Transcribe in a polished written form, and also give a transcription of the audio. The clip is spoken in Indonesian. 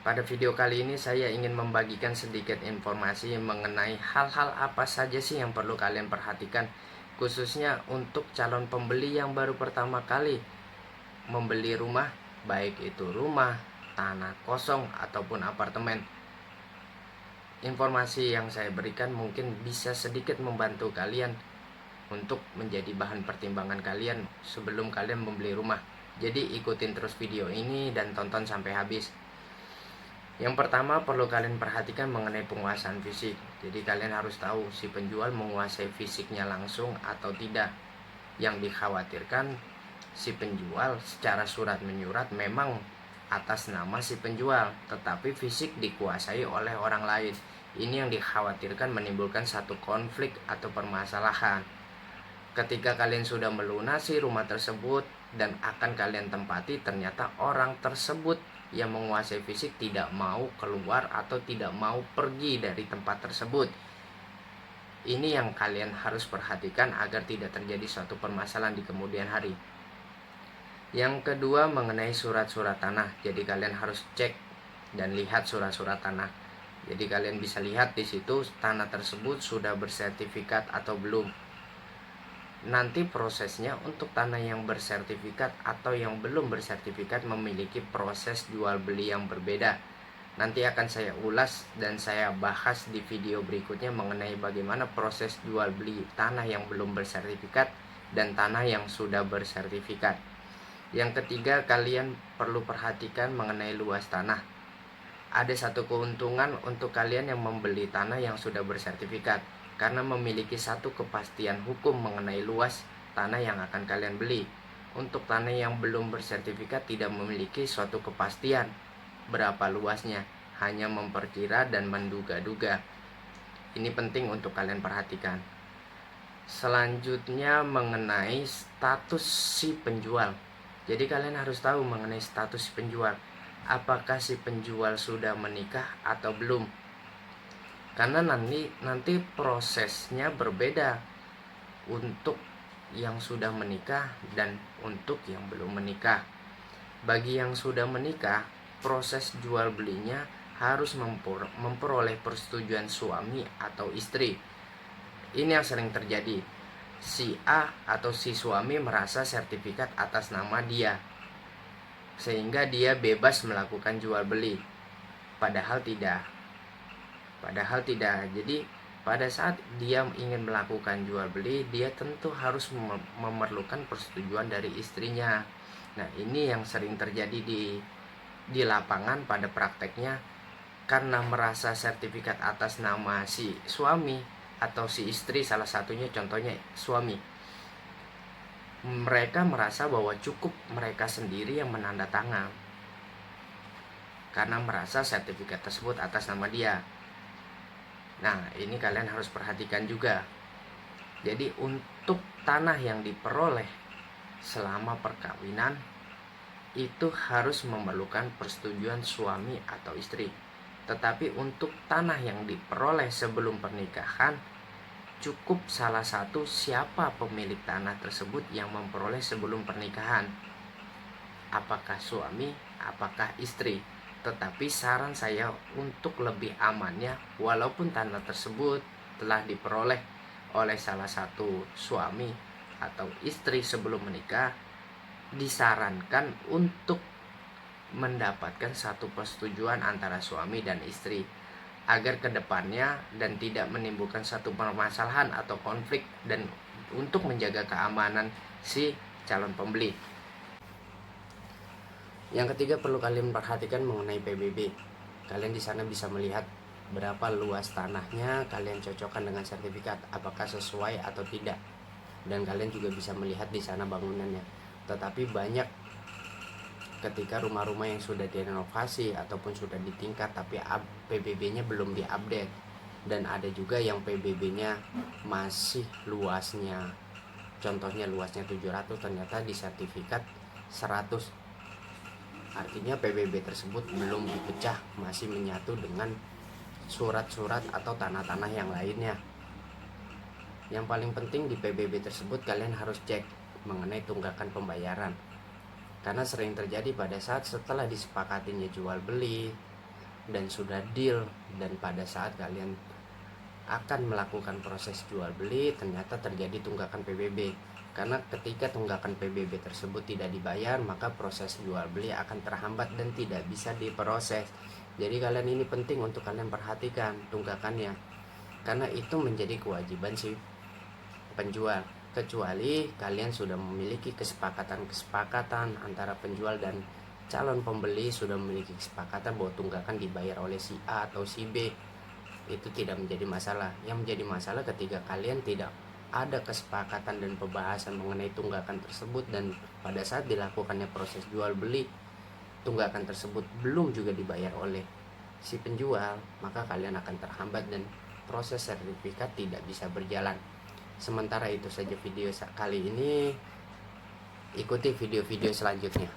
Pada video kali ini saya ingin membagikan sedikit informasi mengenai hal-hal apa saja sih yang perlu kalian perhatikan, khususnya untuk calon pembeli yang baru pertama kali membeli rumah, baik itu rumah, tanah kosong ataupun apartemen. Informasi yang saya berikan mungkin bisa sedikit membantu kalian untuk menjadi bahan pertimbangan kalian sebelum kalian membeli rumah. Jadi ikutin terus video ini dan tonton sampai habis. Yang pertama perlu kalian perhatikan mengenai penguasaan fisik. Jadi kalian harus tahu si penjual menguasai fisiknya langsung atau tidak. Yang dikhawatirkan si penjual secara surat menyurat memang atas nama si penjual, tetapi fisik dikuasai oleh orang lain. Ini yang dikhawatirkan menimbulkan satu konflik atau permasalahan. Ketika kalian sudah melunasi rumah tersebut dan akan kalian tempati, ternyata orang tersebut yang menguasai fisik tidak mau keluar atau tidak mau pergi dari tempat tersebut. Ini yang kalian harus perhatikan agar tidak terjadi suatu permasalahan di kemudian hari. Yang kedua mengenai surat-surat tanah. Jadi kalian harus cek dan lihat surat-surat tanah. Jadi kalian bisa lihat di situ tanah tersebut sudah bersertifikat atau belum. Nanti prosesnya untuk tanah yang bersertifikat atau yang belum bersertifikat memiliki proses jual beli yang berbeda. Nanti akan saya ulas dan saya bahas di video berikutnya mengenai bagaimana proses jual beli tanah yang belum bersertifikat dan tanah yang sudah bersertifikat. Yang ketiga, kalian perlu perhatikan mengenai luas tanah. Ada satu keuntungan untuk kalian yang membeli tanah yang sudah bersertifikat, karena memiliki satu kepastian hukum mengenai luas tanah yang akan kalian beli. Untuk tanah yang belum bersertifikat tidak memiliki suatu kepastian berapa luasnya, hanya memperkira dan menduga-duga. Ini penting untuk kalian perhatikan. Selanjutnya mengenai status si penjual. Jadi kalian harus tahu mengenai status si penjual. Apakah si penjual sudah menikah atau belum? Karena nanti prosesnya berbeda untuk yang sudah menikah dan untuk yang belum menikah. Bagi yang sudah menikah, proses jual belinya harus memperoleh persetujuan suami atau istri. Ini yang sering terjadi. Si A atau si suami merasa sertifikat atas nama dia, sehingga dia bebas melakukan jual beli. Padahal tidak. Jadi pada saat dia ingin melakukan jual beli, dia tentu harus memerlukan persetujuan dari istrinya. Nah, ini yang sering terjadi di lapangan pada prakteknya, karena merasa sertifikat atas nama si suami atau si istri, salah satunya contohnya suami. Mereka merasa bahwa cukup mereka sendiri yang menandatangan karena merasa sertifikat tersebut atas nama dia. Nah, ini kalian harus perhatikan juga. Jadi untuk tanah yang diperoleh selama perkawinan itu harus memerlukan persetujuan suami atau istri. Tetapi untuk tanah yang diperoleh sebelum pernikahan, cukup salah satu siapa pemilik tanah tersebut yang memperoleh sebelum pernikahan. Apakah suami, apakah istri. Tetapi saran saya untuk lebih amannya, walaupun tanah tersebut telah diperoleh oleh salah satu suami atau istri sebelum menikah, disarankan untuk mendapatkan satu persetujuan antara suami dan istri agar kedepannya dan tidak menimbulkan satu permasalahan atau konflik, dan untuk menjaga keamanan si calon pembeli. Yang ketiga perlu kalian perhatikan mengenai PBB. Kalian di sana bisa melihat berapa luas tanahnya, kalian cocokkan dengan sertifikat apakah sesuai atau tidak. Dan kalian juga bisa melihat di sana bangunannya. Tetapi banyak ketika rumah-rumah yang sudah direnovasi ataupun sudah ditingkat tapi PBB-nya belum diupdate, dan ada juga yang PBB-nya masih luasnya, contohnya luasnya 700, ternyata di sertifikat 100. Artinya PBB tersebut belum dipecah, masih menyatu dengan surat-surat atau tanah-tanah yang lainnya. Yang paling penting di PBB tersebut kalian harus cek mengenai tunggakan pembayaran. Karena sering terjadi pada saat setelah disepakatinya jual beli, dan sudah deal, dan pada saat kalian akan melakukan proses jual beli ternyata terjadi tunggakan PBB. Karena ketika tunggakan PBB tersebut tidak dibayar, maka proses jual beli akan terhambat dan tidak bisa diproses. Jadi kalian ini penting untuk kalian perhatikan tunggakannya, karena itu menjadi kewajiban si penjual, kecuali kalian sudah memiliki kesepakatan antara penjual dan calon pembeli, sudah memiliki kesepakatan bahwa tunggakan dibayar oleh si A atau si B, itu tidak menjadi masalah. Yang menjadi masalah ketika kalian tidak ada kesepakatan dan pembahasan mengenai tunggakan tersebut, dan pada saat dilakukannya proses jual beli tunggakan tersebut belum juga dibayar oleh si penjual, maka kalian akan terhambat dan proses sertifikat tidak bisa berjalan. Sementara itu saja video kali ini, ikuti video-video selanjutnya.